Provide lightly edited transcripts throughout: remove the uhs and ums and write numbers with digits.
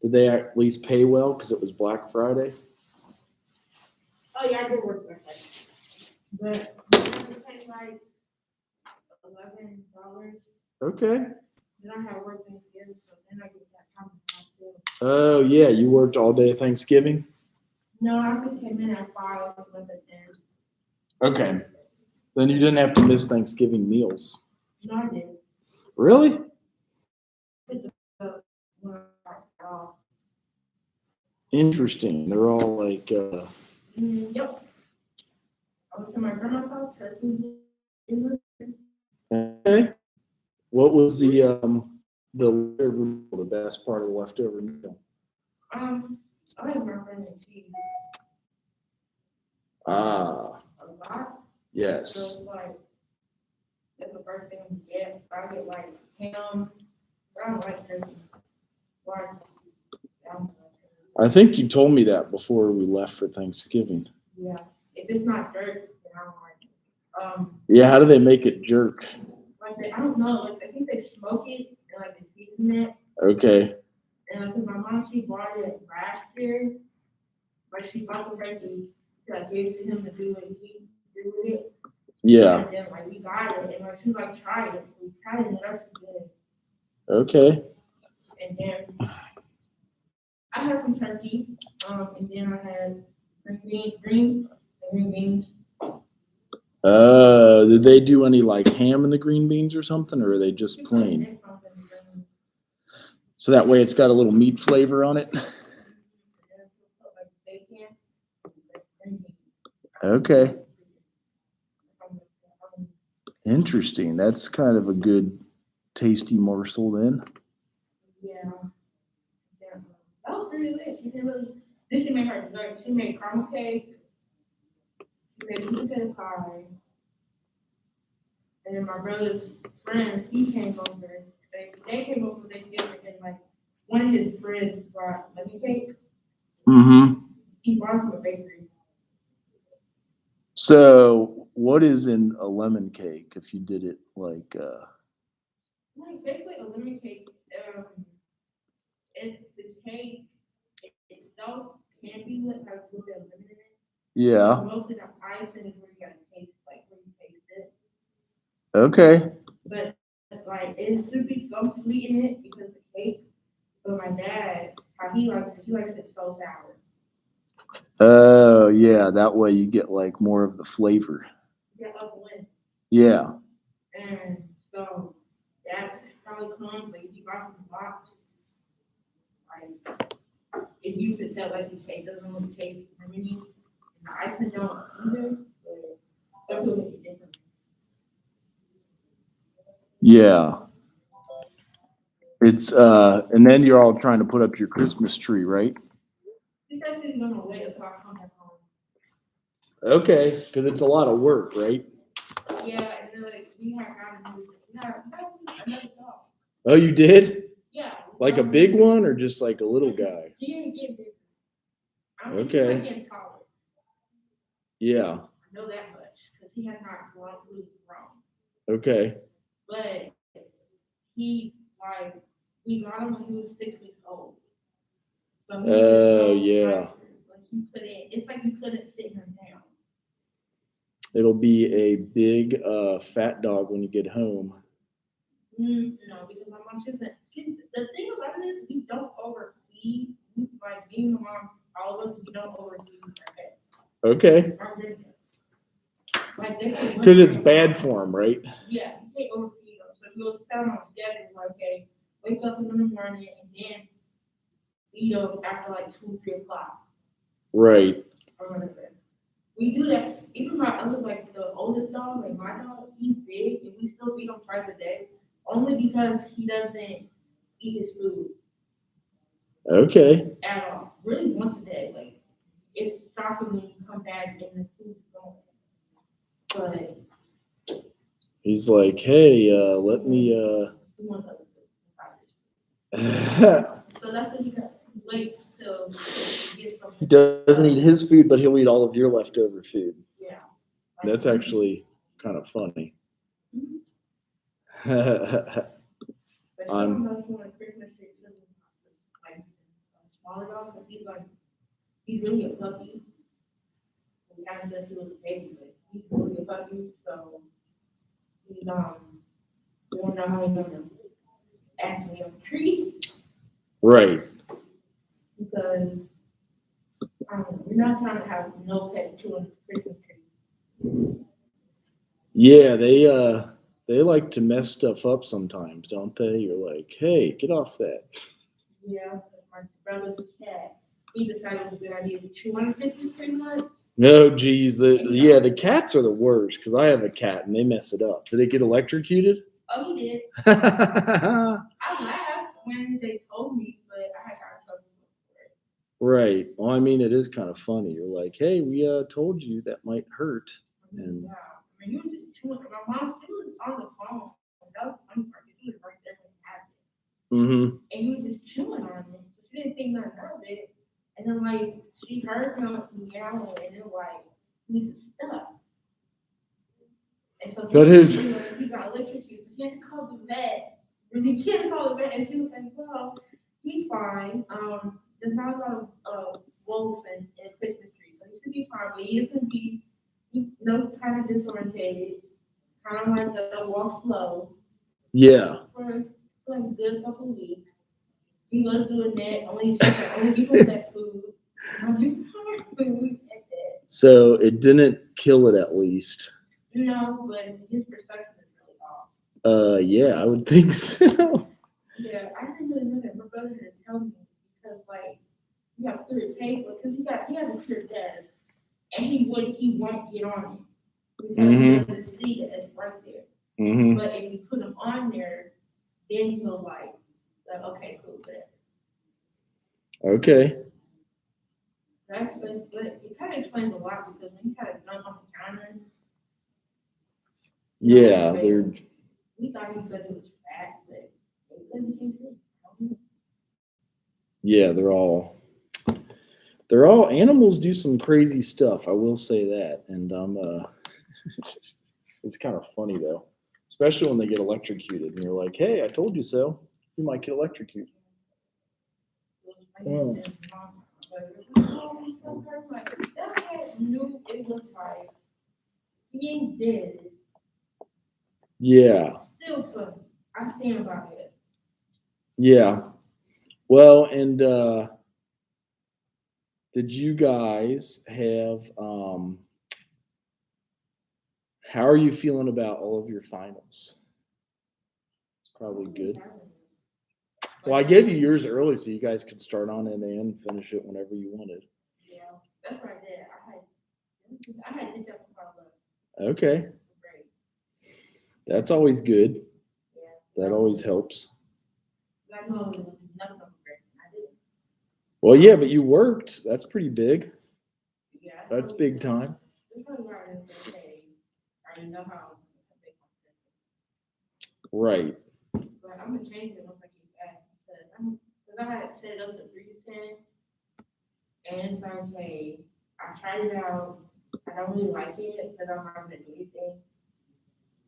Did they at least pay well because it was Black Friday? Oh yeah, I did work that day. But it paid like $11. Okay. Then I had work Thanksgiving, so then I get that time to myself. Oh yeah, you worked all day Thanksgiving? No, I just came in at 5, went at 10. Okay. Then you didn't have to miss Thanksgiving meals. No, I did. Really? When I got off. Interesting. They're all like Yep. I went to my grandma's house. Her food was okay. What was the leftover meal, the best part of the leftover meal? I like macaroni and cheese Ah, a lot. So yes. it's like that's the first thing you get. I get like ham. I don't like turkey. Why? I don't like turkey. I think you told me that before we left for Thanksgiving. Yeah. If it's not jerk, then I don't like it. Yeah, how do they make it jerk? Like I don't know. Like I think they smoke it and like they season it. Okay. And like 'cause my mom she bought it last year. Like she bought the turkey. She like gave it to him to do what he do with it. Yeah. And then like we got it and like she was like tried it. We tried it and that's good. Okay. And then I had some turkey. And then I had green beans. Did they do any like ham in the green beans or something, or are they just She put plain? it in something, and then So that way it's got a little meat flavor on it? she put like bacon, like green beans. Okay. Um, Interesting. That's kind of a good tasty morsel then. Yeah. Yeah. That was pretty good. She didn't really. Then she made her dessert. She made caramel cake. She made sweet potato pie. And then my brother's friend, he came over. They came over for Thanksgiving, and like one of his friends brought lemon cake. Mm-hmm. He brought it from a bakery. So what is in a lemon cake if you did it like Like basically a lemon cake. It's the cake itself can be lit, has a little bit of lemon in it. yeah. Most of the icing is where you gotta taste, like where you taste it. Okay. But like it should be some sweet in it because the cake. But my dad, how he likes it so sour. Oh yeah, that way you get like more of the flavor. Yeah, upwind. Yeah. And so that's how it comes. Like if you buy some box, like if you could tell like the cake doesn't really taste lemony, and the icing don't either, but that's what makes it different. Yeah. It's and then you're all trying to put up your Christmas tree, right? He said he's gonna wait until I come back home. Okay, because it's a lot of work, right? Yeah, and then like we have another dog. Oh, you did? Yeah. Like a big one or just like a little guy? He didn't get big. I mean, Okay. he's like getting taller. Yeah. I know that much because he has not really grown. Okay. But he like we got him when he was 6 weeks old. So he was Oh so yeah. tired. Like you couldn't. It's like you couldn't sit him down. It'll be a big fat dog when you get home. No, because my mom doesn't. The thing about it is we don't overfeed. Like me and my mom, all of us, we don't overfeed our pets. Okay. Our grandkids. Like they Because it's bad for them, right? Yeah, you can't overfeed them. So you'll tell them on schedule, like, okay, wake up in the morning and then feed them after like 2, 3 o'clock Right. or whatever. We do that. Even my other, like the oldest dog, like my dog, he's big and we still feed him twice a day, only because he doesn't eat his food Okay. at all. Really once a day. Like it's shocking when you come back and the food's gone. But He's like, hey, let me. he wants other food. He So that's what you got. Wait till you get something. doesn't eat his food, but he'll eat all of your leftover food. Yeah. That's actually kind of funny. But I'm- knows when Christmas tree is like smaller dog, but he's really a puppy. We kind of just do a baby, but he's really a puppy, so he's, we don't know how he's gonna ask me on the tree, Right. because, we're not trying to have no pet chewing the Christmas tree. Yeah, they like to mess stuff up sometimes, don't they? You're like, hey, get off that. Yeah, my brother's cat, he decided it was a good idea to chew on the Christmas tree much. No, geez, the cats are the worst because I have a cat and they mess it up. Did it get electrocuted? Oh, he did. Right. I laughed when they told me, but I had got in trouble for it. Well, I mean, it is kind of funny. You're like, hey, we told you that might hurt. And Yeah, I mean, you were just chewing. My mom, she was on the phone. That was the funny part. She was right there when it happened. And you were just chewing on it. She didn't think nothing of it. And then, like, she heard him yelling, and it was like, he was stuck. And so That is- he got electrocuted. He had to call the vet. Really, he had to call the vet, and she was like, well, he's fine. There's not a lot of wolves in a Christmas tree, so he should be fine. But he is gonna be, he's kind of disorientated, kind of like a walk slow Yeah. for a good couple weeks. He was doing that, only give him that food. Only give him food at that. So it didn't kill it at least. No, but his perception is really off. Yeah, I would think so. Yeah, I didn't really know that. My brother didn't tell me, because, like, you got clear paper, because he has a clear desk, and he won't get on it, because he doesn't see that it's right there. But if you put him on there, then he'll like okay, cool, whatever. Okay. But it kind of explains a lot, because when you try to jump on the counter, Yeah, we thought he said it was fat, but it doesn't seem to. yeah, they're all animals do some crazy stuff. I will say that, and it's kind of funny though, especially when they get electrocuted, and you're like, hey, I told you so. You might get electrocuted. Knew it was like he ain't dead. Yeah. Still funny. I stand by it. Yeah. Well, and did you guys have how are you feeling about all of your finals? It's probably good. Well, I gave you yours early so you guys could start on it and finish it whenever you wanted. Yeah, that's right there. I had did that for love. Okay. Great. That's always good. Yeah. That always helps. I know it was nothing great. I did. Well, yeah, but you worked. That's pretty big. Yeah. That's big time. I know how. Right. But I'm gonna change it once I get back, because I had set it up to 3 to 10, and it's okay. I tried it out. I don't really like it because I'm not gonna do anything.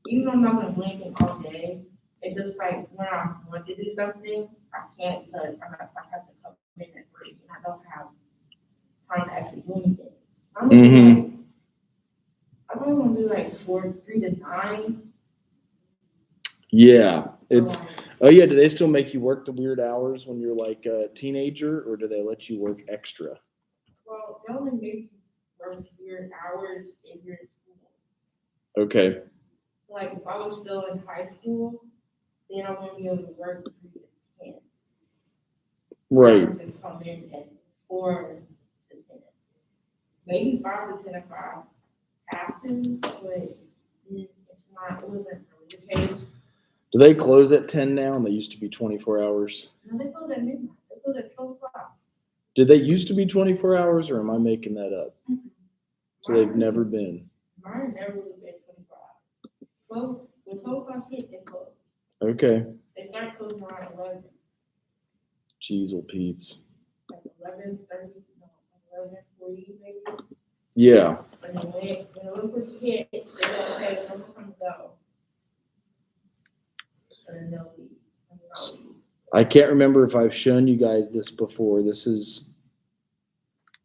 Even though I'm not gonna do anything all day, it's just like when I want to do something, I can't, because I have to come in at 3, and I don't have time to actually do anything. I'm gonna do like, I really want to do like 3 to 9. Yeah. It's oh yeah, do they still make you work the weird hours when you're like a teenager, or do they let you work extra? Well, they only make you work weird hours if you're in school. Okay. Like if I was still in high school, then I wouldn't be able to work 3 to 10. Right. I would come in at 4 to 10. Maybe 5 to 10 if I have to, but it's not. It wasn't really the case. Do they close at 10 now, and they used to be 24 hours? No, they close at midnight. They close at 12 o'clock. Did they used to be 24 hours, or am I making that up? Mm-hmm. So they've never been. Mine never really been 24 hours. Well, when 12 o'clock hit, they close. Okay. They start closing around 11. Jeez, Pete's. Like 11:30, no, 11:40 maybe. Yeah. And then when it was hit, they said, okay, I'm going to go. And then they'll leave. I can't remember if I've shown you guys this before. This is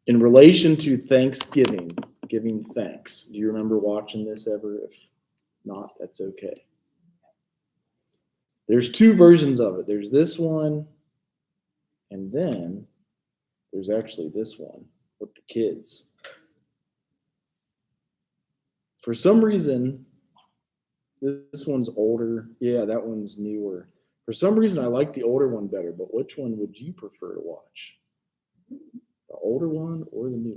in relation to Thanksgiving, giving thanks. Do you remember watching this ever? If not, that's okay. There's two versions of it. There's this one, and then there's actually this one with the kids. For some reason, this one's older. Yeah, that one's newer. For some reason, I like the older one better, but which one would you prefer to watch? The older one or the newer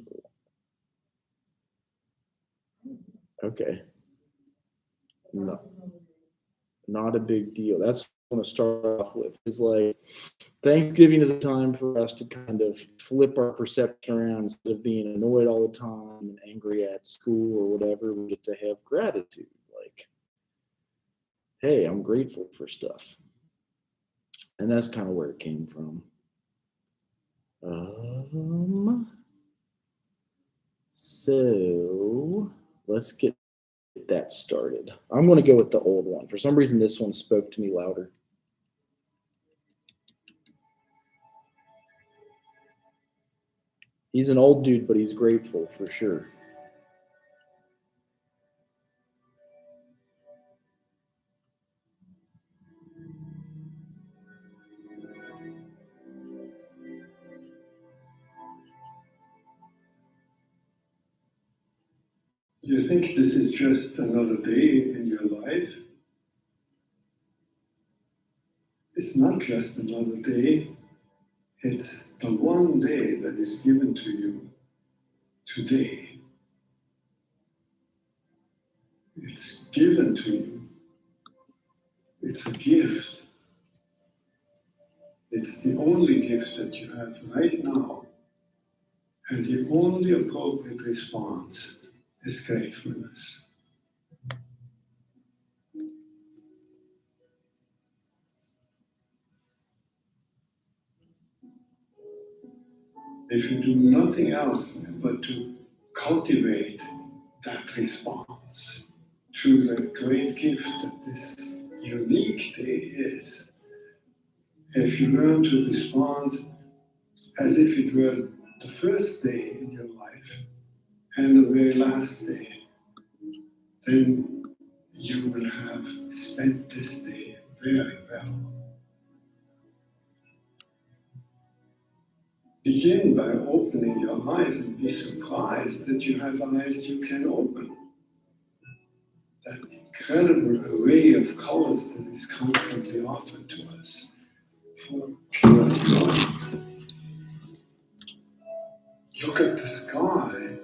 one? Okay. No, not a big deal. That's what I want to start off with. It's like Thanksgiving is a time for us to kind of flip our perception around. Instead of being annoyed all the time and angry at school or whatever, we get to have gratitude. Like, hey, I'm grateful for stuff. And that's kind of where it came from. So let's get that started. I'm going to go with the old one. For some reason, this one spoke to me louder. He's an old dude, but he's grateful for sure. You think this is just another day in your life? It's not just another day. It's the one day that is given to you today. It's given to you. It's a gift. It's the only gift that you have right now. And the only appropriate response is gratefulness. If you do nothing else but to cultivate that response to the great gift that this unique day is, if you learn to respond as if it were the first day in your life and the very last day, then you will have spent this day very well. Begin by opening your eyes and be surprised that you have eyes you can open. That incredible array of colors that is constantly offered to us for pure enjoyment. Look at the sky.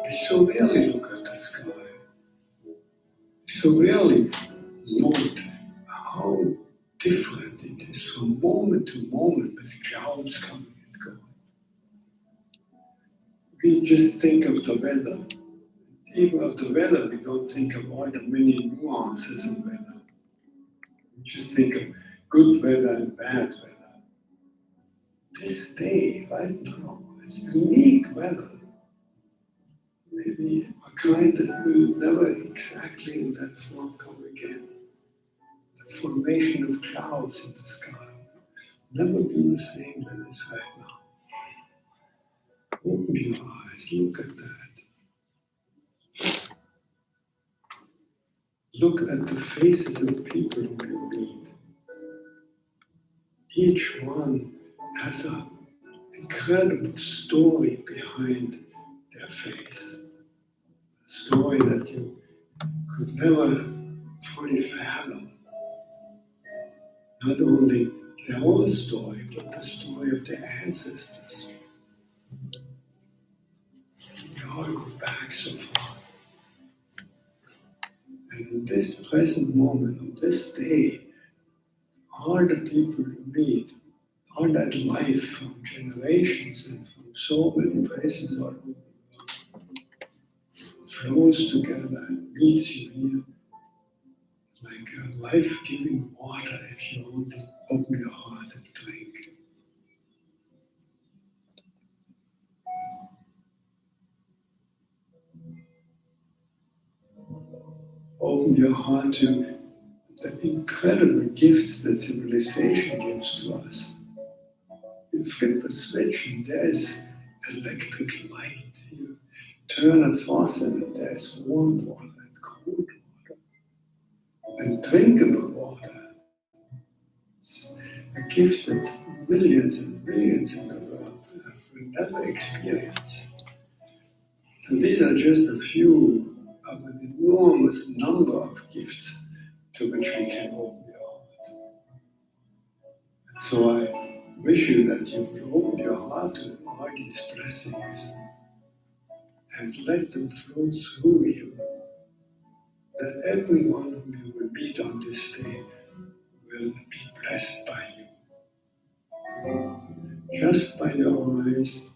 We so rarely look at the sky. We so rarely note how different it is from moment to moment with clouds coming and going. We just think of the weather. Even of the weather, we don't think of all the many nuances in weather. We just think of good weather and bad weather. This day, right now, is unique weather. Maybe a kind that will never exactly in that form come again. The formation of clouds in the sky will never be the same that is right now. Open your eyes, look at that. Look at the faces of people who you meet. Each one has an incredible story behind their face. A story that you could never fully fathom. Not only their own story, but the story of their ancestors. We all go back so far. And in this present moment, on this day, all the people you meet, all that life from generations and from so many places all over the world flows together and meets you here like a life-giving water if you only open your heart and drink. Open your heart to the incredible gifts that civilization gives to us. You flip a switch and there's electric light. You turn a faucet and there's warm water and cold water and drinkable water. It's a gift that millions and millions in the world will never experience. So these are just a few of an enormous number of gifts to which we can open the heart. And so I wish you that you will open your heart to all these blessings and let them flow through you. That everyone whom you will meet on this day will be blessed by you. Just by your eyes,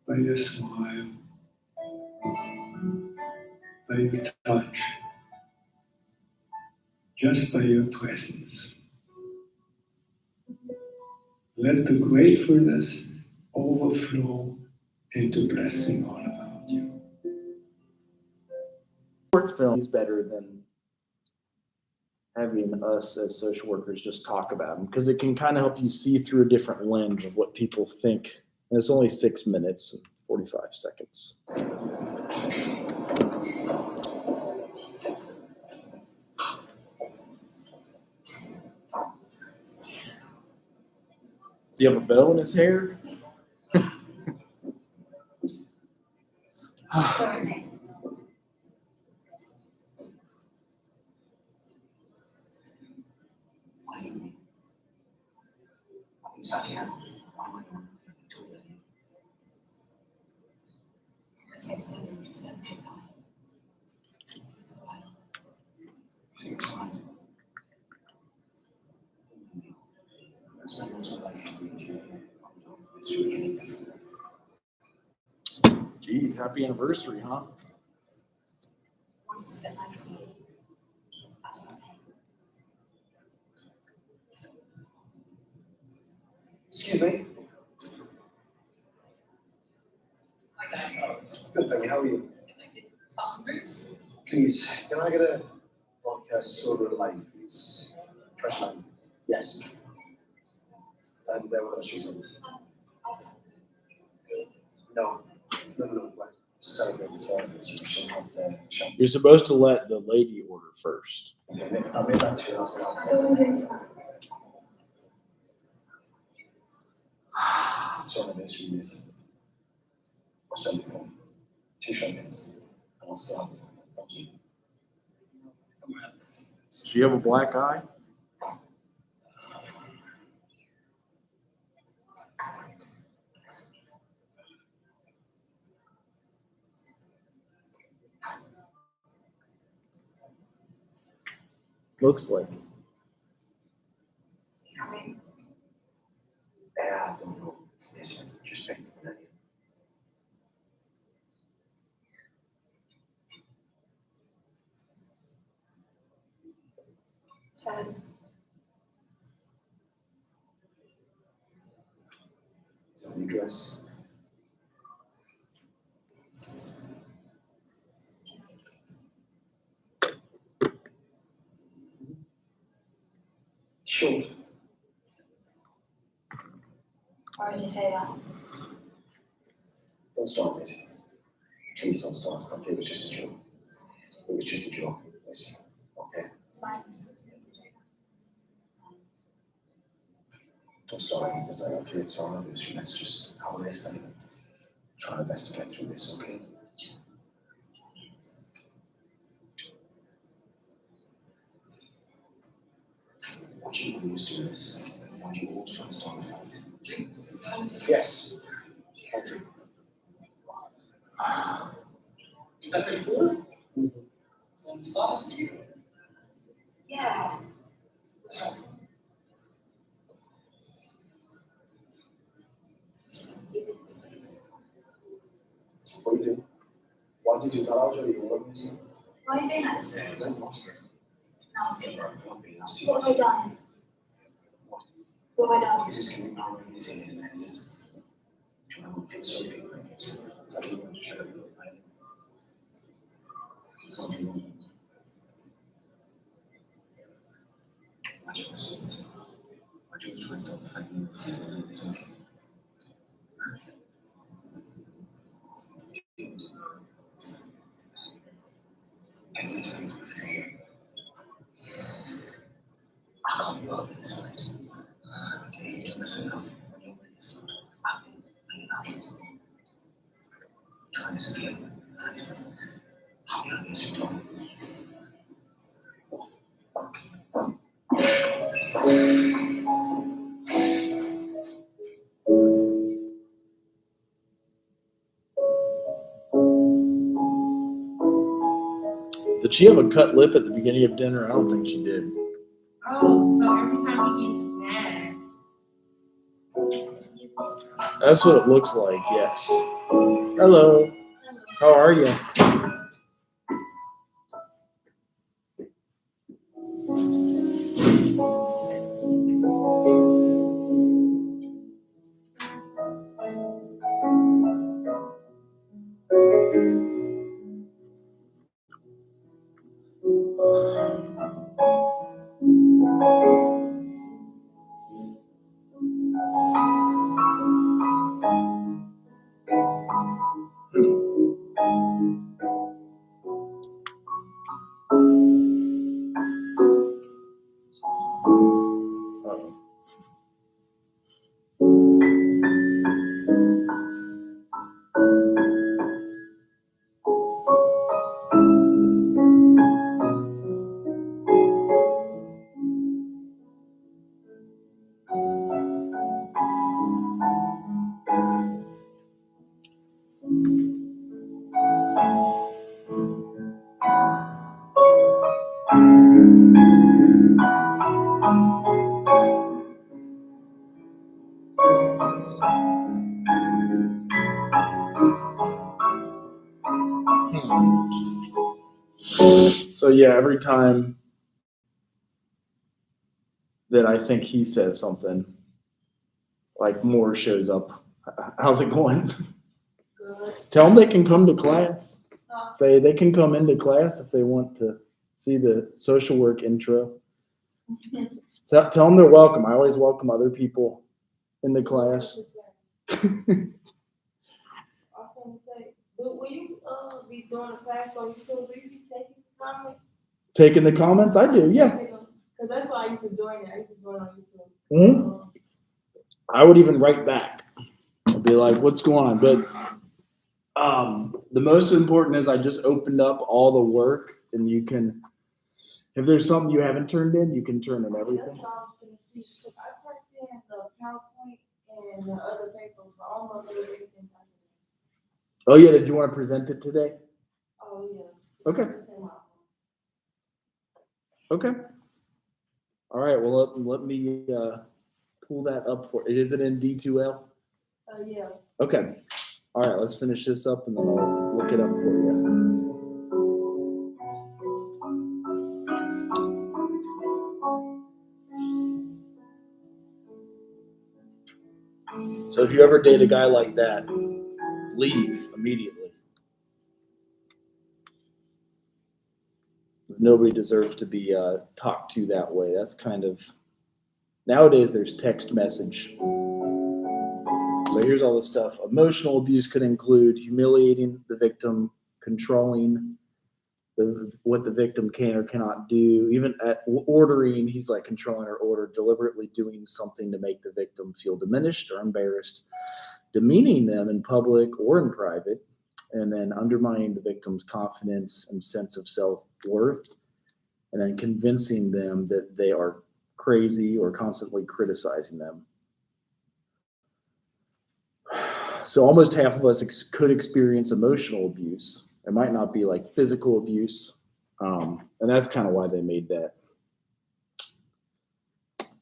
by your smile, by your touch, just by your presence. Let the gratefulness overflow into blessing all around you. Short film is better than having us as social workers just talk about them, because it can kind of help you see through a different lens of what people think. And it's only 6 minutes and 45 seconds. Does he have a bow in his hair? Geez, happy anniversary, huh? Excuse me. Good, thank you. How are you? Please, can I get a vodka soda light, please? Fresh lime. Yes. And there were shoes on. No. To celebrate the celebration of the shop. You're supposed to let the lady order first. Okay, I'll make that to you. It's on the base release. Or something. 2 champagnes. And I'll still have the phone. Thank you. Does she have a black eye? Looks like it. Yeah, I don't know. Yes, just paying for that. So, Is that your dress? Short. why would you say that? Don't start, mate. Please don't start. Okay, it was just a joke. It was just a joke. Listen. Okay. It's fine. Don't start anything. Okay, it's all right. Let's just have a listen and try our best to get through this, okay? What you always do is, why do you always try and start a fight? Yes. Thank you. Yeah. What do you do? Why did you do that? I was really working. Why are you being like this? Then what? Nasty. Don't be nasty. What have I done? What have I done? Is this coming down and is it? Is it? Do you want to feel sorry for you? Is that what you want to show you? Something wrong. your students. Why do you try to stop the fact that it's okay? Every time you say, I call you up inside. Okay, you listen up when you're ready. I've been hanging out. Try this again. How can I miss you, Tom? Did she have a cut lip at the beginning of dinner? I don't think she did. Oh, so every time he gets mad. That's what it looks like, yes. Hello. How are you? So yeah, every time that I think he says something, like more shows up. How's it going? Good. Tell them they can come to class. Say they can come into class if they want to see the social work intro. So tell them they're welcome. I always welcome other people in the class. I was gonna say, will you be doing a class on YouTube? Will you be taking comments? Taking the comments, I do, yeah. Because that's why I used to join it. I used to join on YouTube. Mhm. I would even write back. I'd be like, "What's going on?" But the most important is I just opened up all the work, and you can, if there's something you haven't turned in, you can turn in That's everything. what I was gonna see. So I turned in the PowerPoint and the other papers, but almost everything. Oh yeah, did you want to present it today? Oh yeah. Okay. Okay. All right. Well, let me pull that up for. Is it in D2L? Yeah. Okay. All right. Let's finish this up, and then I'll look it up for you. So if you ever date a guy like that, leave immediately. Because nobody deserves to be talked to that way. That's kind of, nowadays there's text message. So here's all the stuff. Emotional abuse could include humiliating the victim, controlling what the victim can or cannot do, even at ordering, he's like controlling or order, deliberately doing something to make the victim feel diminished or embarrassed, demeaning them in public or in private, and then undermining the victim's confidence and sense of self-worth, and then convincing them that they are crazy or constantly criticizing them. So almost half of us could experience emotional abuse. It might not be like physical abuse. And that's kind of why they made that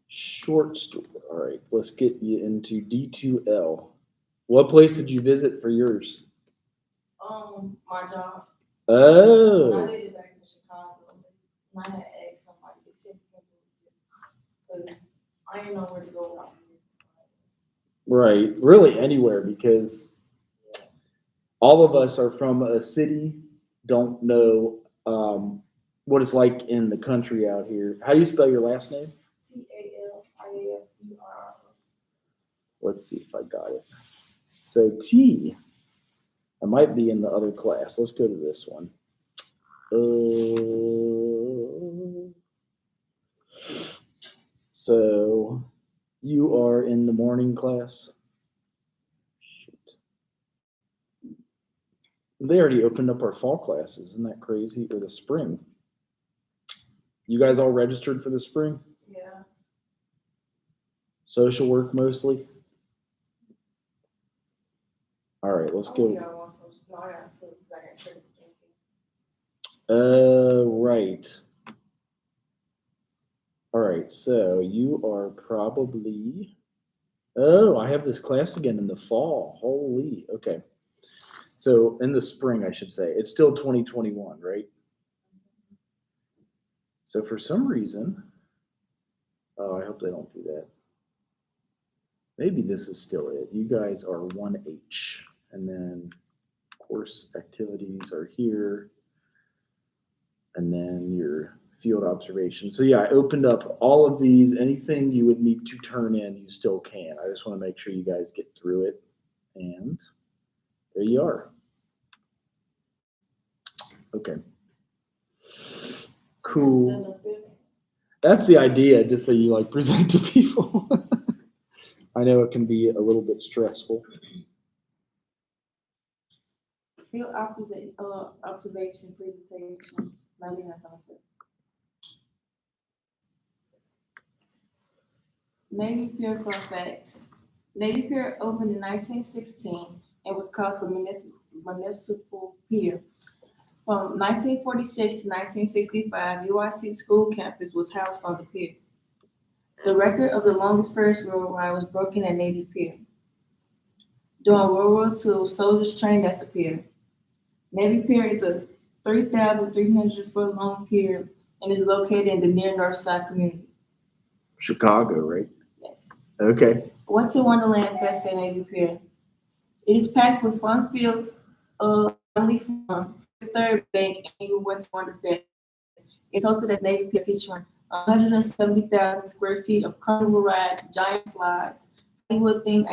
short story. All right, let's get you into D2L. What place did you visit for yours? My job. When I Oh, did it back in Chicago, and I had asked somebody, they said, because I didn't know where to go out here. right. Really anywhere, because all of us are from a city, don't know what it's like in the country out here. How do you spell your last name? Let's see if I got it. So T, I might be in the other class. Let's go to this one. So you are in the morning class? Shoot. They already opened up our fall classes. Isn't that crazy? Or the spring. You guys all registered for the spring? Yeah. Social work mostly? All right, let's go. Right. All right, so you are probably, oh, I have this class again in the fall. Holy, okay. So in the spring, I should say. It's still 2021, right? So for some reason, oh, I hope they don't do that. Maybe this is still it. You guys are 1H, and then course activities are here, and then your field observation. So yeah, I opened up all of these. Anything you would need to turn in, you still can. I just want to make sure you guys get through it. And there you are. Okay. Cool. That's the idea, just so you like present to people. I know it can be a little bit stressful. Field observation presentation. Maybe that's also. Navy Pier fun facts. Navy Pier opened in 1916 and was called the Municipal Pier. From 1946 to 1965, UIC school campus was housed on the pier. The record of the longest Ferris wheel ride was broken at Navy Pier. During World War II, soldiers trained at the pier. Navy Pier is a 3,300-foot long pier and is located in the near North Side community. Chicago, right? Yes. Okay. Winter Wonderland Fest at Navy Pier. It is packed with fun-filled family fun. The third bank annual Winter Wonder Fest is hosted at Navy Pier, featuring 170,000 square feet of carnival rides, giant slides, holiday-themed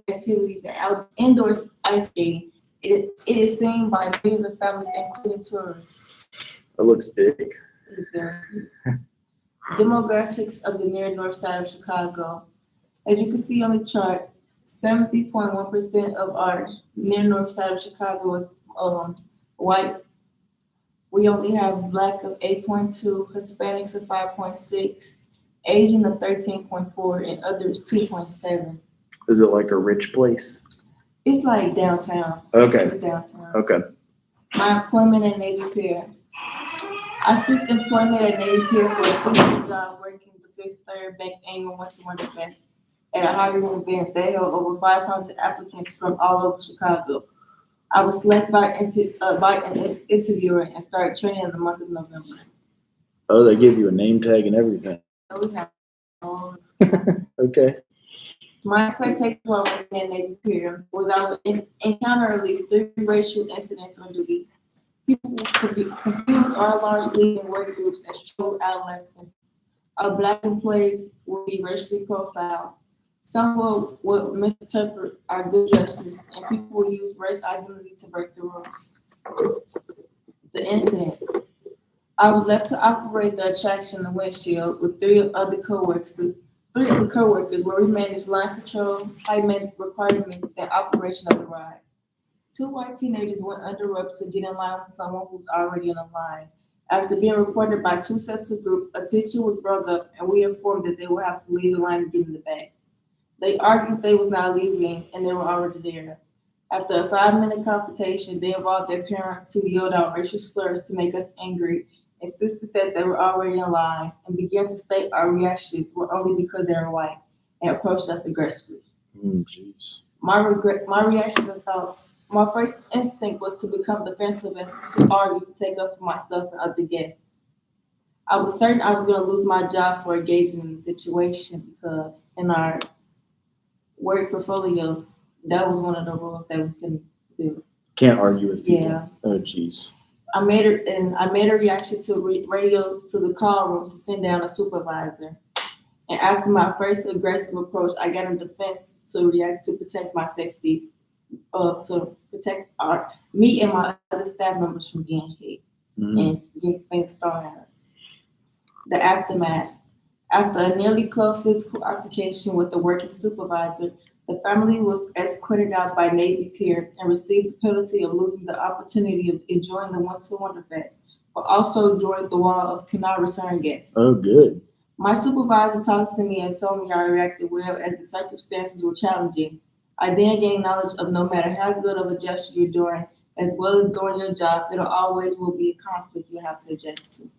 activities, and indoor ice skating. It is seen by millions of families, including tourists. That looks big. It is very big. Demographics of the near north side of Chicago. As you can see on the chart, 70.1% of our near north side of Chicago is white. We only have Black of 8.2, Hispanics of 5.6, Asian of 13.4, and others 2.7. Is it like a rich place? It's like downtown. Okay. It's downtown. Okay. My employment at Navy Pier. I seek employment at Navy Pier for a seasonal job working the Fifth Third Bank annual Winter Wonder Fest. At a hiring event, they held over 500 applicants from all over Chicago. I was selected by an interviewer and started training in the month of November. Oh, they give you a name tag and everything. We have all. Okay. My expectations while working at Navy Pier was I would encounter at least 3 racial incidents on duty. People could be confused or largely in work groups as troubled adolescents. Our Black employees will be racially profiled. Some will misinterpret our good gestures, and people will use race identity to break the rules. The incident. I was left to operate the attraction and windshield with 3 other coworkers where we managed line control, height requirements, and operation of the ride. 2 white teenagers went under rope to get in line with someone who's already in a line. After being reported by 2 sets of groups, a teacher was brought up and we informed that they would have to leave the line and get in the back. They argued they was not leaving and they were already there. After a 5-minute confrontation, they involved their parents who yelled out racial slurs to make us angry, insisted that they were already in line, and began to state our reactions were only because they were white, and approached us aggressively. Jeez. My reactions and thoughts. My first instinct was to become defensive and to argue to take up for myself and other guests. I was certain I was going to lose my job for engaging in the situation because in our work portfolio, that was one of the rules that we couldn't do. Can't argue with people. Yeah. Oh, jeez. I made a reaction to radio to the call room to send down a supervisor. And after my first aggressive approach, I got a defense to react to protect my safety, to protect me and my other staff members from getting hit and getting things thrown at us. The aftermath. After a nearly close physical altercation with the working supervisor, the family was escorted out by Navy Pier and received the penalty of losing the opportunity of enjoying the Winter Wonderfest, but also joined the wall of cannot return guests. Oh, good. My supervisor talked to me and told me I reacted well as the circumstances were challenging. I then gained knowledge of no matter how good of a gesture you're doing, as well as doing your job, there always will be a conflict you have to adjust to.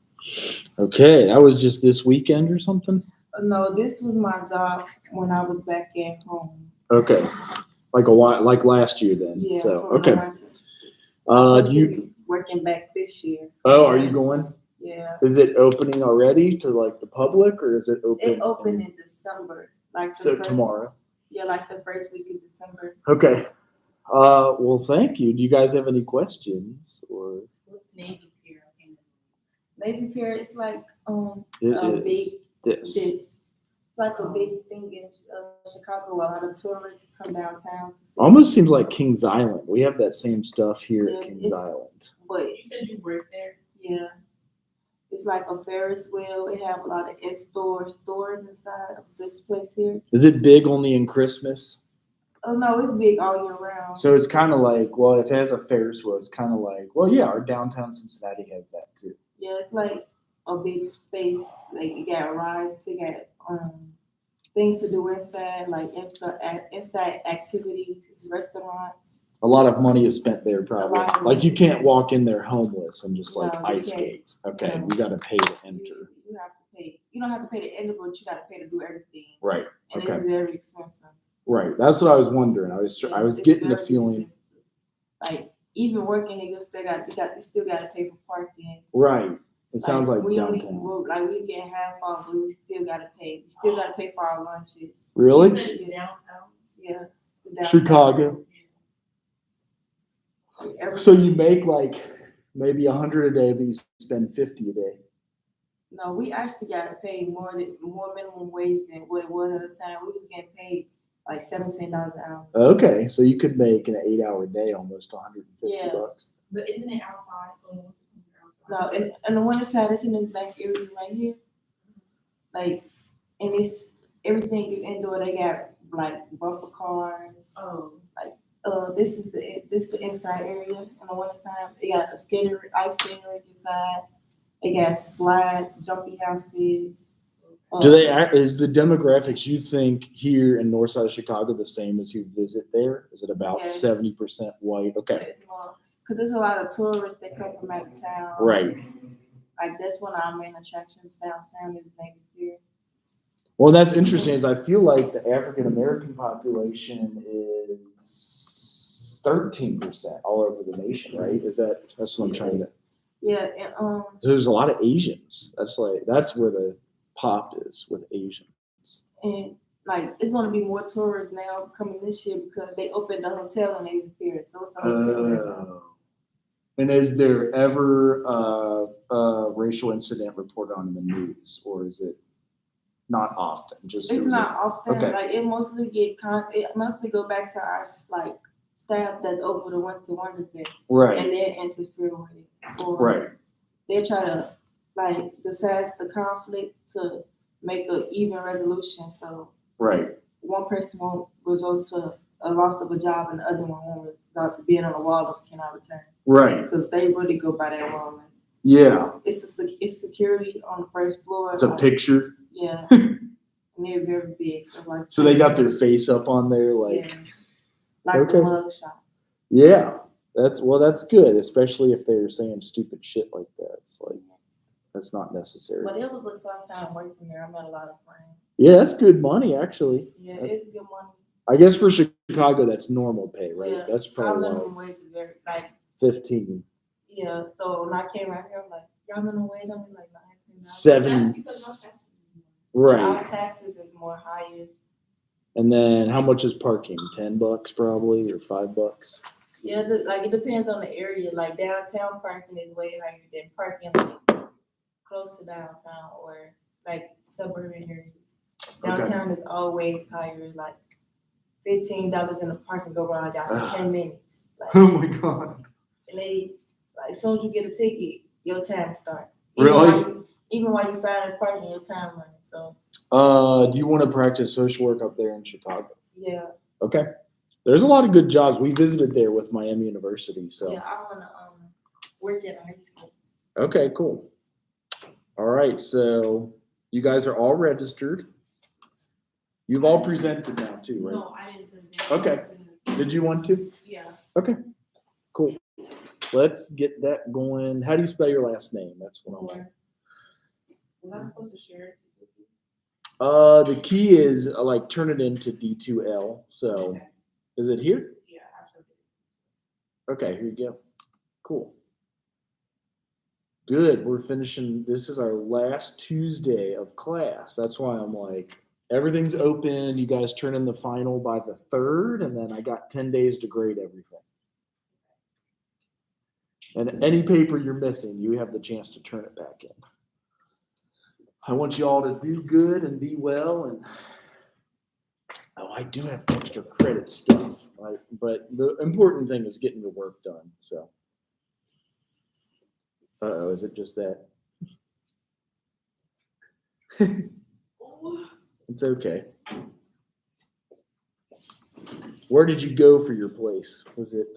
Okay, that was just this weekend or something? No, this was my job when I was back at home. Okay. Like a while, like last year then. Yeah, So, for the okay. winter. Do you, Working back this year? oh, are you going? Yeah. Is it opening already to like the public or is it open? It opened in December, like the So first, tomorrow. Yeah, like the first week of December. Okay. Well, thank you. Do you guys have any questions or? What's Navy Pier? Navy Pier is like It a big is this. It's like a big thing in Chicago. A lot of tourists come downtown to see. Almost seems like Kings Island. We have that same stuff here Yeah, at Kings it's- Island. But You said you worked there. yeah, it's like a Ferris wheel. It have a lot of stores inside of this place here. Is it big only in Christmas? Oh no, it's big all year round. So it's kind of like, well, if it has a Ferris wheel, it's kind of like, well, yeah, our downtown Cincinnati has that too. Yeah, it's like a big space. Like you got rides, you got things to do inside, like inside activities, restaurants. A lot of money is spent there, probably. lot of Like you money. can't walk in there homeless and just like No, you ice can't. skates. Okay, No. you got to pay to enter. You have to pay. You don't have to pay to enter, but you got to pay to do everything. Right. And Okay. it's very expensive. Right. That's what I was wondering. I was It's getting the very feeling. expensive. Like even working here, you still got to pay for parking. Right. It sounds like we only downtown. like we get half off, but we still got to pay. We still got to pay for our lunches. You Really? said it's downtown. Yeah. the downtown. Chicago. Like, every- So you make like maybe 100 a day, but you spend 50 a day. No, we actually got to pay more minimum wage than what it was at the time. We was getting paid like $17 an hour. Okay, so you could make an 8-hour day almost 150 Yeah. bucks. But isn't it outside? So outside. No, and the one side is in this back area right here. Like, and it's everything is indoor. They got like bumper cars. Oh. This is the inside area in the wintertime. They got a ice skating rink inside. They got slides, jumpy houses. Do they act, is the demographics you think here in north side of Chicago the same as who visit there? Is it about Yes. 70% white? Okay. It's more because there's a lot of tourists that come from out of town. Right. Like that's one of our main attractions downtown is Navy Pier. Well, that's interesting. Is I feel like the African American population is 13% all over the nation, right? That's what I'm trying to. Yeah, and There's a lot of Asians. That's where the pop is with Asians. and like it's gonna be more tourists now coming this year because they opened the hotel in Navy Pier, so it's a hotel. And is there ever a racial incident reported on the news, or is it not often? Just It's not often. okay. Like it mostly go back to our like staff that's over the Winter Wonderfest, right, and they interfere with it. Or right, they try to like decide the conflict to make an even resolution. So right. one person won't result to a loss of a job, and the other one won't result to being on a wall of cannot return. Right. Because they really go by that wall. Yeah. It's security on the first floor. It's a picture. Yeah. And they're very big. So they got their face up on there, like. Yeah. Like Okay. the mug shot. Yeah. That's good, especially if they're saying stupid shit like that. It's like that's not necessary. But it was a fun time working there. I met a lot of friends. Yeah, that's good money actually. Yeah, it's good money. I guess for Chicago, that's normal pay, right? Yeah. That's Our probably minimum wage is very like 15. yeah. So when I came out here, I'm like, y'all minimum wage only like $19. 7. That's because my taxes. Right. Our taxes is more higher. And then how much is parking? $10 probably, or $5? Yeah, it depends on the area. Like downtown parking is way higher than parking like close to downtown or like suburban areas. Downtown is always higher, like $15 in the parking garage out in 10 minutes. Like, Oh my God. and they, like, as soon as you get a ticket, your time starts. Really? Even while you find a parking, your time running. So Do you want to practice social work up there in Chicago? yeah, Okay. There's a lot of good jobs. We visited there with Miami University. So yeah, I wanna work at a high school. okay, cool. All right. So you guys are all registered. You've all presented now too, right? No, I didn't present. Okay. Did you want to? Yeah. Okay. Cool. Let's get that going. How do you spell your last name? That's what I want. Was I supposed to share it? The key is like turn it into D2L. So Okay. is it here? Yeah, absolutely. Okay, here you go. Cool. Good. We're finishing. This is our last Tuesday of class. That's why I'm like, everything's open. You guys turn in the final by the 3rd, and then I got 10 days to grade everything. And any paper you're missing, you have the chance to turn it back in. I want you all to do good and be well. And oh, I do have extra credit stuff, right? But the important thing is getting your work done. So, is it just that? It's okay. Where did you go for your place? Was it?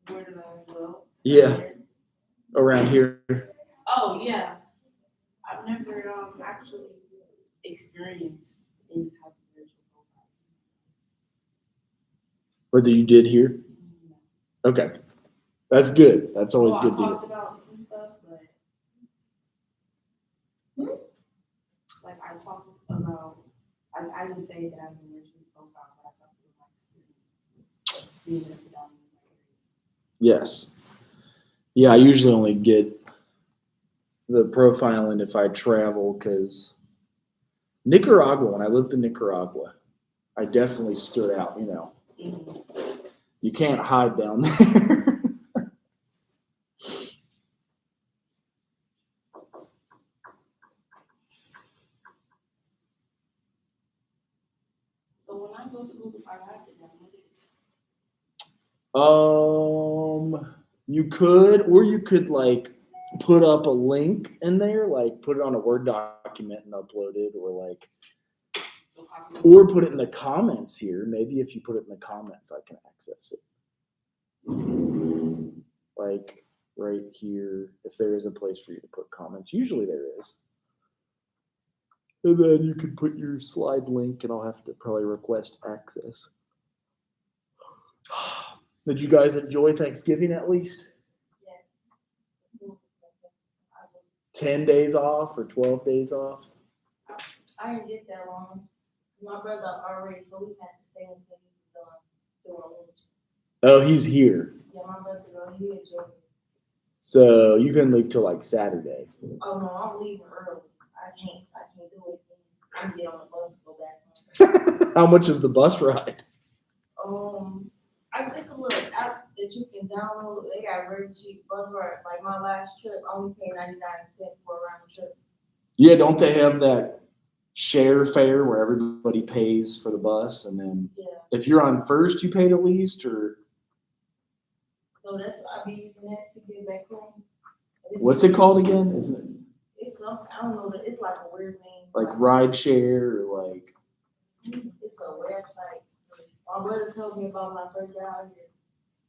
Where did I go? Yeah, around here. Oh, yeah. I've never actually experienced any type of virtual profile. Whether you did here? Okay. That's good. That's always Well, good I to hear. talked about some stuff, but like I talked about, I didn't say that I'm a virtual profile, but I talked about my experience being a predominant. Yes. Yeah, I usually only get the profiling if I travel because Nicaragua, when I lived in Nicaragua, I definitely stood out, you know. You can't hide down there. So when I go to Google, I have to download it. You could, or you could like put up a link in there, like put it on a Word document and upload it, or like, or put it in the comments here. Maybe if you put it in the comments, I can access it. Like right here, if there is a place for you to put comments, usually there is. And then you can put your slide link, and I'll have to probably request access. Did you guys enjoy Thanksgiving at least? Yes. 10 days off or 12 days off? I didn't get that long. My brother already, so we had to stay until he was done doing it. Oh, he's here. Yeah, my brother, he enjoyed it. So you can leave till like Saturday. Oh no, I'm leaving early. I can't do it. I'm gonna get on the bus and go back home. How much is the bus ride? It's a little app that you can download. They got very cheap bus rides. Like my last trip, I only paid 99 cents for a round trip. Yeah, don't they have that share fare where everybody pays for the bus, and then if you're on first, you pay the least, or so that's what I be using that to get back home. what's it called again? Isn't it? It's something I don't know. It's like a weird name. Like ride share or like? It's a website. My brother told me about my first day out here.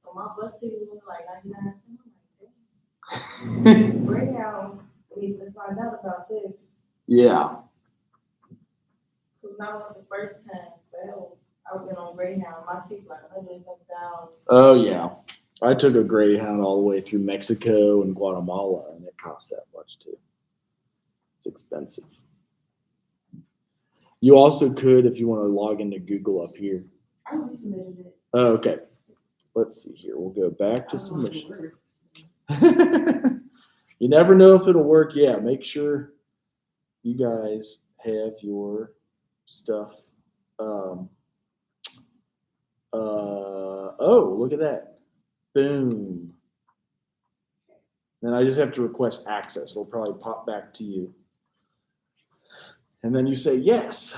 So my bus ticket was like 99 cents. I'm like, damn. Greyhound, we need to find out about this. Yeah. Because when I went the first time, well, I went on Greyhound. My ticket like $107. Oh yeah. I took a Greyhound all the way through Mexico and Guatemala, and it cost that much too. It's expensive. You also could, if you want to log into Google up here. I resubmitted it. Oh, okay. Let's see here. We'll go back to submission. You never know if it'll work. Yeah, make sure you guys have your stuff. Oh, look at that. Boom. Then I just have to request access. It'll probably pop back to you. And then you say yes.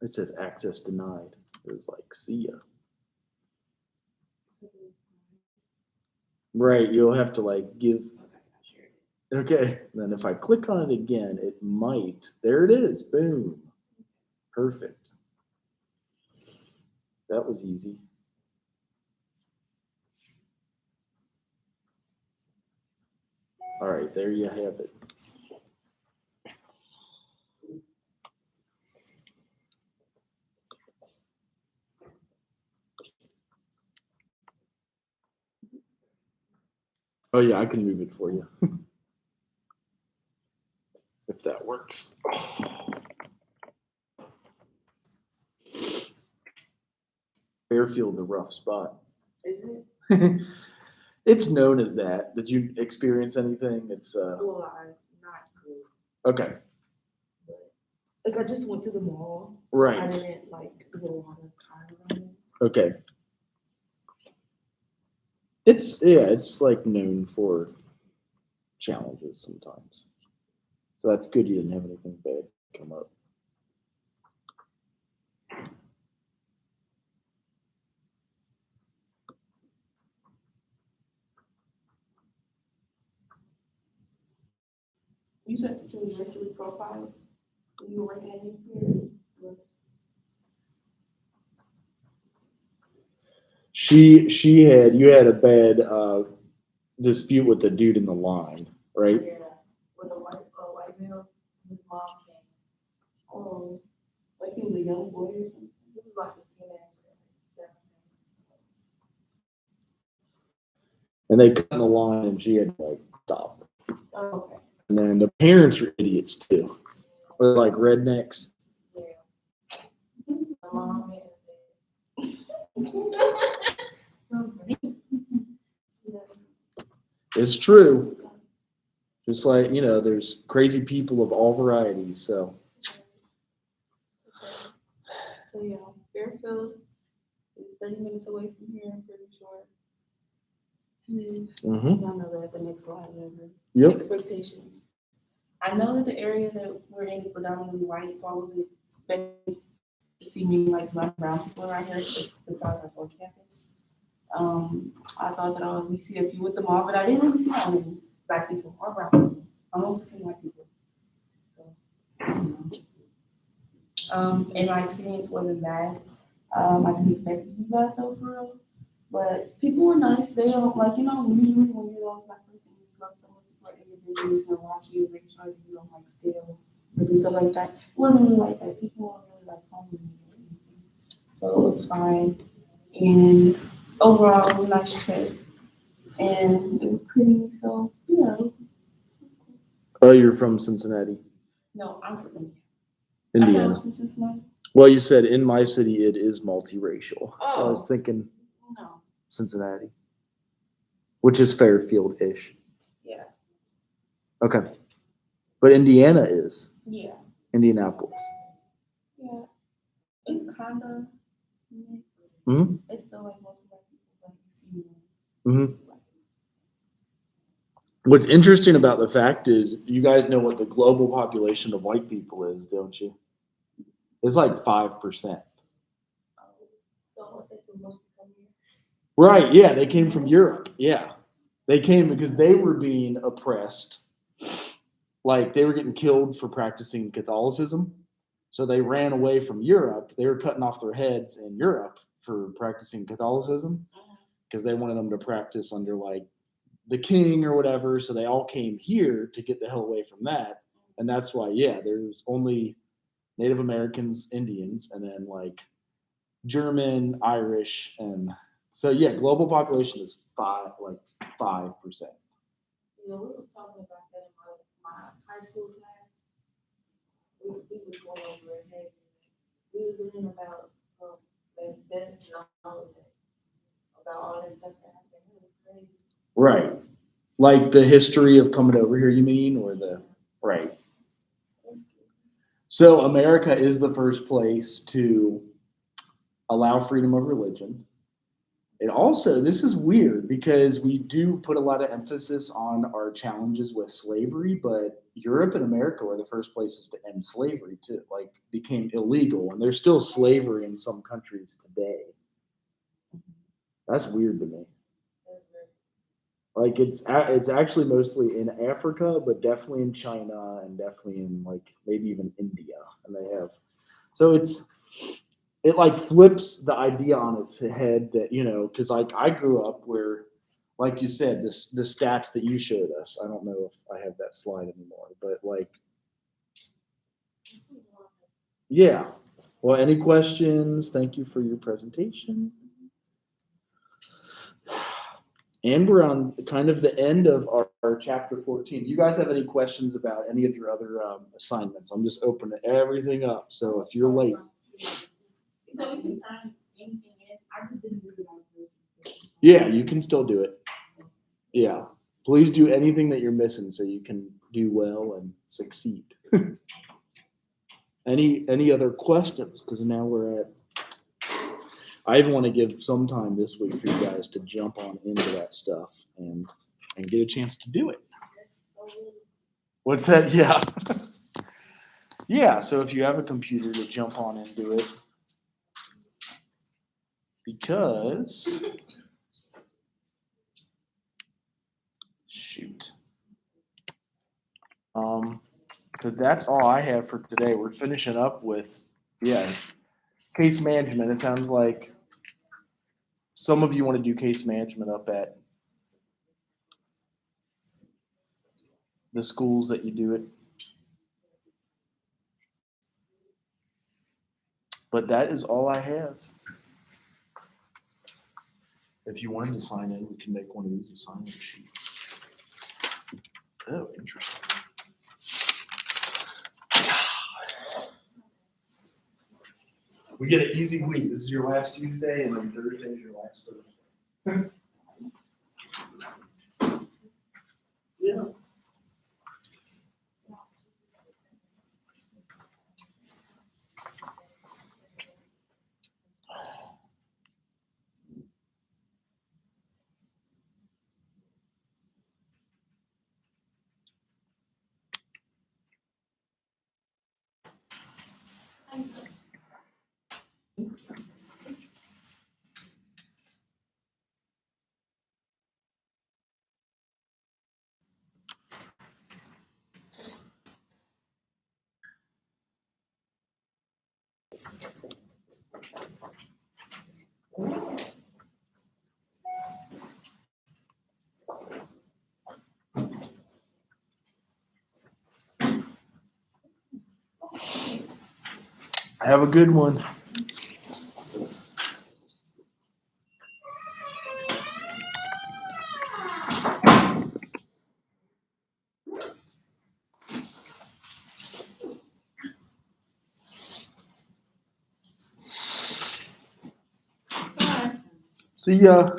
It says access denied. It was like, see ya. Right, you'll have to like give. Okay, then if I click on it again, it might. There it is. Boom. Perfect. That was easy. All right, there you have it. Oh yeah, I can move it for you. If that works. Fairfield, a rough spot. Is it? It's known as that. Did you experience anything? It's Well, I'm not good. okay. Like I just went to the mall. I Right. didn't like do a lot of time on it. Okay. It's like known for challenges sometimes. So that's good you didn't have anything bad come up. You said that you was racially profiled when you were working at Nuclear. She had you had a bad dispute with the dude in the line, right? Yeah, with a white male, his mom came. Oh, like he was a young boy or something. He was like a teenager, like 17. And they cut in the line and she had to like stop. Oh, okay. And then the parents are idiots too. They're like rednecks. Yeah. The mom and It's true. Just like, there's crazy people of all varieties. So So yeah, Fairfield is 30 minutes away from here, I'm pretty sure. Y'all know that the next slide, whatever. Yep. Expectations. I know that the area that we're in is predominantly white, so I wasn't expecting to see many like black and brown people around here, besides our old campus. I thought that I would at least see a few with the mall, but I didn't really see that many black people or brown people. I mostly seen white people. So, and my experience wasn't bad. I didn't expect it to be bad though, for real. But people were nice. They don't usually when you're a black person, you love someone people are in your business and watch you, make sure that you don't like steal or do stuff like that. It wasn't really like that. People weren't really like calling me or anything. So it was fine. And overall, it was a nice trip. And it was pretty, so, Oh, you're from Cincinnati, No, I'm from India. I said I was Indiana. from Cincinnati. Well, you said in my city it is multiracial. So I was Oh. thinking No. Cincinnati, which is Fairfield-ish. Yeah. Okay. But Indiana is Yeah. Indianapolis. Yeah. It's kind of mixed. Hmm. It's still like most of my people, but you see Hmm. What's interesting about the fact is, you guys know what the global population of white people is, don't you? It's like 5%. So it's the most come here. Right, yeah, they came from Europe. Yeah. They came because they were being oppressed. Like they were getting killed for practicing Catholicism. So they ran away from Europe. They were cutting off their heads in Europe for practicing Catholicism because they wanted them to practice under like the king or whatever. So they all came here to get the hell away from that. And that's why, yeah, there's only Native Americans, Indians, and then like German, Irish, and so yeah, global population is 5%. We was talking about that in my high school class. We was going over it. Hey, we was learning about that knowledge about all this stuff that happened. It was crazy. Right. Like the history of coming over here, you mean, or the right. So America is the first place to allow freedom of religion. And also, this is weird because we do put a lot of emphasis on our challenges with slavery, but Europe and America were the first places to end slavery too. Like, became illegal, and there's still slavery in some countries today. That's weird to me. Like, it's actually mostly in Africa, but definitely in China and definitely in like maybe even India, and they have. So it like flips the idea on its head that, because like I grew up where, like you said, the stats that you showed us. I don't know if I have that slide anymore, but like, yeah. Well, any questions? Thank you for your presentation. And we're on kind of the end of our chapter 14. Do you guys have any questions about any of your other assignments? I'm just opening everything up. So if you're late. So we can turn anything in. I just didn't do it on this. Yeah, you can still do it. Yeah. Please do anything that you're missing so you can do well and succeed. Any other questions? Because now we're at. I want to give some time this week for you guys to jump on into that stuff and get a chance to do it. What's that? Yeah. Yeah, so if you have a computer, to jump on into it. Because shoot. Because that's all I have for today. We're finishing up with, case management. It sounds like some of you want to do case management up at the schools that you do it. But that is all I have. If you wanted to sign in, we can make one of these assignment sheets. Oh, interesting. We get an easy week. This is your last Tuesday, and then Thursday is your last Thursday. Yeah. Have a good one. See ya.